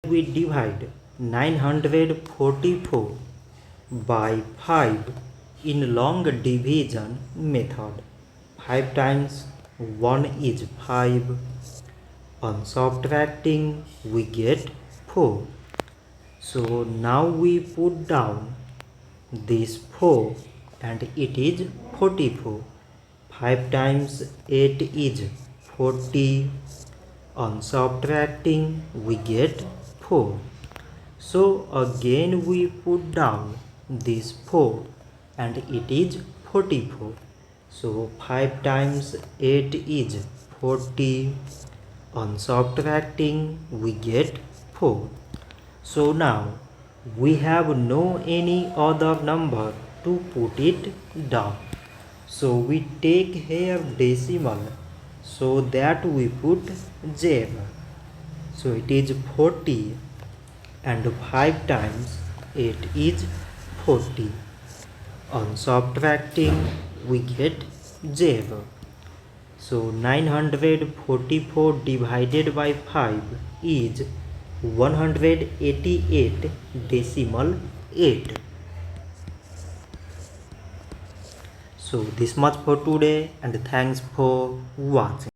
we divide 944 by 5 in long division method. 5 times 1 is 5. On subtracting we get 4. So now we put down this 4 and it is 44. 5 times 8 is 40. On subtracting we get 4. So again we put down this 4 and it is 44. So 5 times 8 is 40. On subtracting we get 4. So now we have no any other number to put it down. So we take here decimal so that we put 0. So it is 40 and 5 times 8 is 40. On subtracting we get 0. So 944 divided by 5 is 188.8. So this much for today and thanks for watching.